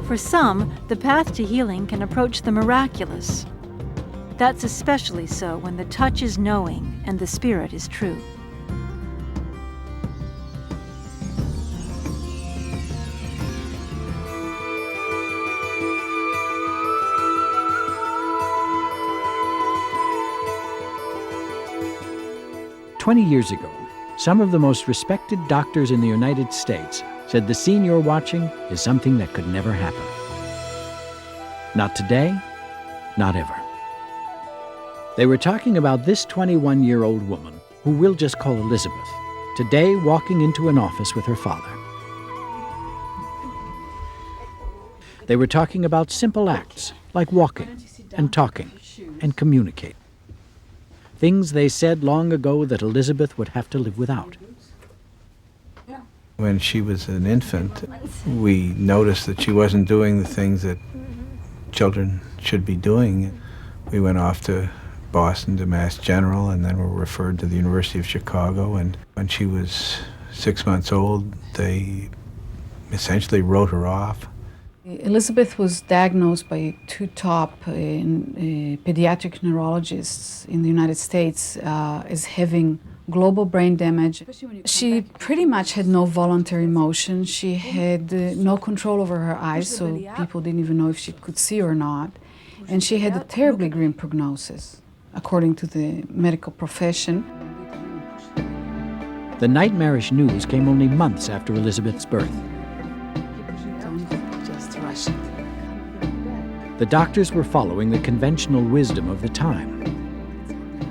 For some, the path to healing can approach the miraculous. That's especially so when the touch is knowing and the spirit is true. "20 years ago, some of the most respected doctors in the United States said the scene you're watching is something that could never happen. Not today, not ever. They were talking about this 21-year-old woman, who we'll just call Elizabeth, today walking into an office with her father. They were talking about simple acts like walking and talking and communicate. Things they said long ago that Elizabeth would have to live without. When she was an infant, we noticed that she wasn't doing the things that children should be doing. We went off to Boston to Mass General, and then were referred to the University of Chicago. And when she was 6 months old, they essentially wrote her off. Elizabeth was diagnosed by two top pediatric neurologists in the United States as having global brain damage. She pretty much had no voluntary motion. She had no control over her eyes, so people didn't even know if she could see or not. And she had a terribly grim prognosis, according to the medical profession. The nightmarish news came only months after Elizabeth's birth. Just rush it. The doctors were following the conventional wisdom of the time.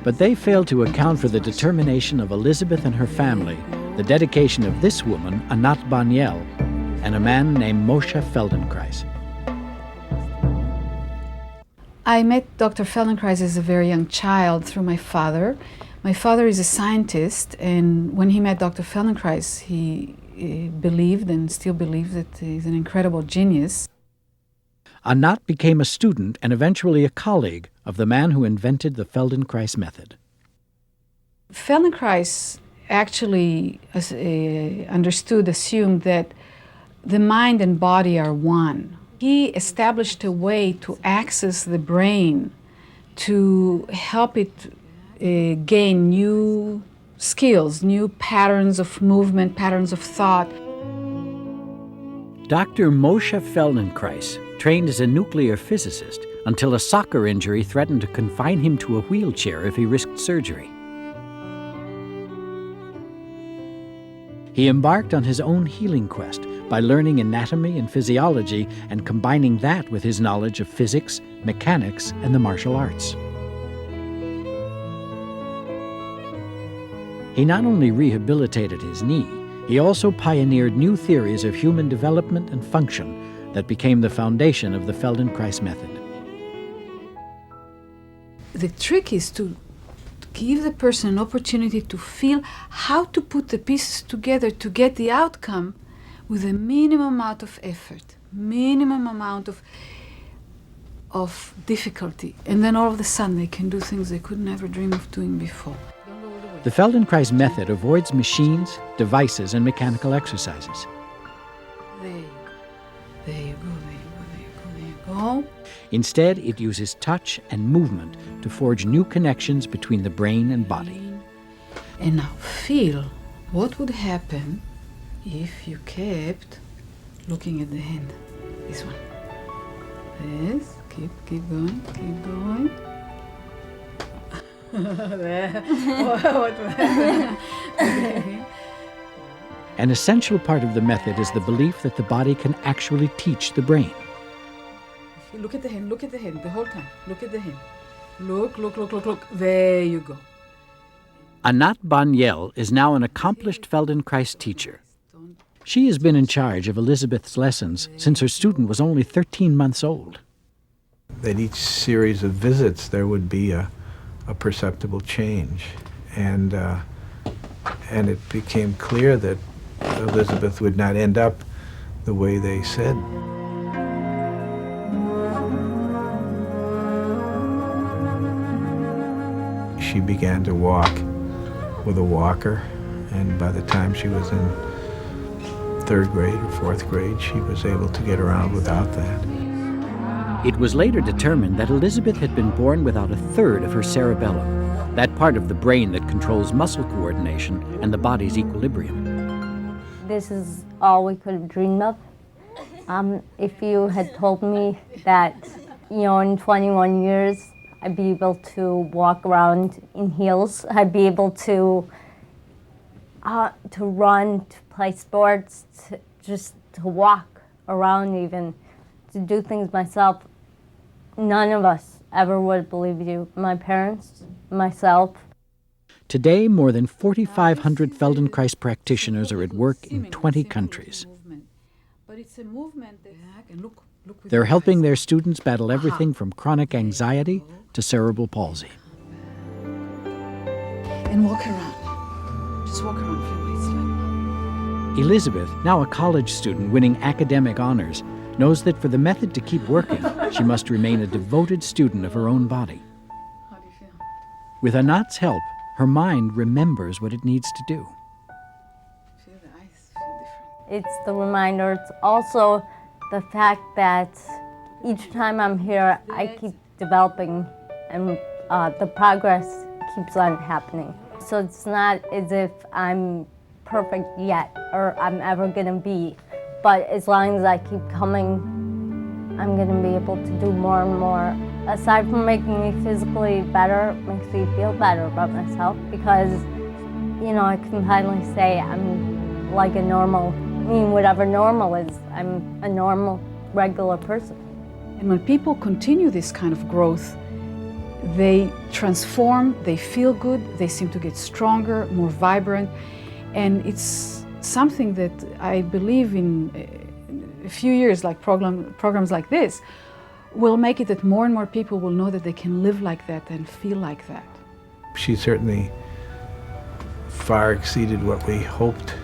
But they failed to account for the determination of Elizabeth and her family, the dedication of this woman, Anat Baniel, and a man named Moshé Feldenkrais. I met Dr. Feldenkrais as a very young child through my father. My father is a scientist, and when he met Dr. Feldenkrais, he believed and still believes that he's an incredible genius. Anat became a student and eventually a colleague of the man who invented the Feldenkrais method. Feldenkrais actually assumed that the mind and body are one. He established a way to access the brain to help it gain new skills, new patterns of movement, patterns of thought. Dr. Moshé Feldenkrais trained as a nuclear physicist until a soccer injury threatened to confine him to a wheelchair if he risked surgery. He embarked on his own healing quest by learning anatomy and physiology and combining that with his knowledge of physics, mechanics, and the martial arts. He not only rehabilitated his knee, he also pioneered new theories of human development and function that became the foundation of the Feldenkrais method. The trick is to give the person an opportunity to feel how to put the pieces together to get the outcome with a minimum amount of effort, minimum amount of difficulty. And then all of a sudden they can do things they could never dream of doing before. The Feldenkrais method avoids machines, devices, and mechanical exercises. There you go. Instead, it uses touch and movement to forge new connections between the brain and body. And now feel what would happen if you kept looking at the hand. This one. Yes, keep going. An essential part of the method is the belief that the body can actually teach the brain. Look at the hand, the whole time. Look at the hand. Look. There you go. Anat Baniel is now an accomplished Feldenkrais teacher. She has been in charge of Elizabeth's lessons since her student was only 13 months old. At each series of visits, there would be a perceptible change. And it became clear that Elizabeth would not end up the way they said. She began to walk with a walker, and by the time she was in third grade or fourth grade, she was able to get around without that. It was later determined that Elizabeth had been born without a third of her cerebellum, that part of the brain that controls muscle coordination and the body's equilibrium. This is all we could have dreamed of. If you had told me that, in 21 years, I'd be able to walk around in heels, I'd be able to run, to play sports, just to walk around even, to do things myself, none of us ever would have believed you. My parents, myself. Today, more than 4,500 Feldenkrais practitioners are at work in 20 countries. They're helping their students battle everything from chronic anxiety to cerebral palsy. And walk around. Just walk around for a waist. Elizabeth, now a college student winning academic honors, knows that for the method to keep working, she must remain a devoted student of her own body. How do you feel? With Anat's help, her mind remembers what it needs to do. Feel the eyes feel different. It's the reminder. It's also the fact that each time I'm here, I keep developing and the progress keeps on happening. So it's not as if I'm perfect yet or I'm ever going to be, but as long as I keep coming, I'm going to be able to do more and more. Aside from making me physically better, it makes me feel better about myself because, I can finally say I'm like a normal, whatever normal is, I'm a normal, regular person. And when people continue this kind of growth, they transform, they feel good, they seem to get stronger, more vibrant, and it's something that I believe in a few years, like programs like this, will make it that more and more people will know that they can live like that and feel like that. She certainly far exceeded what we hoped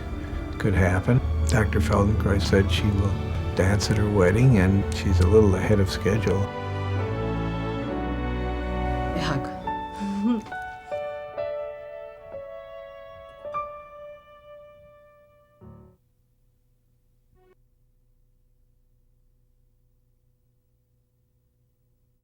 could happen. Dr. Feldenkrais said she will dance at her wedding, and she's a little ahead of schedule.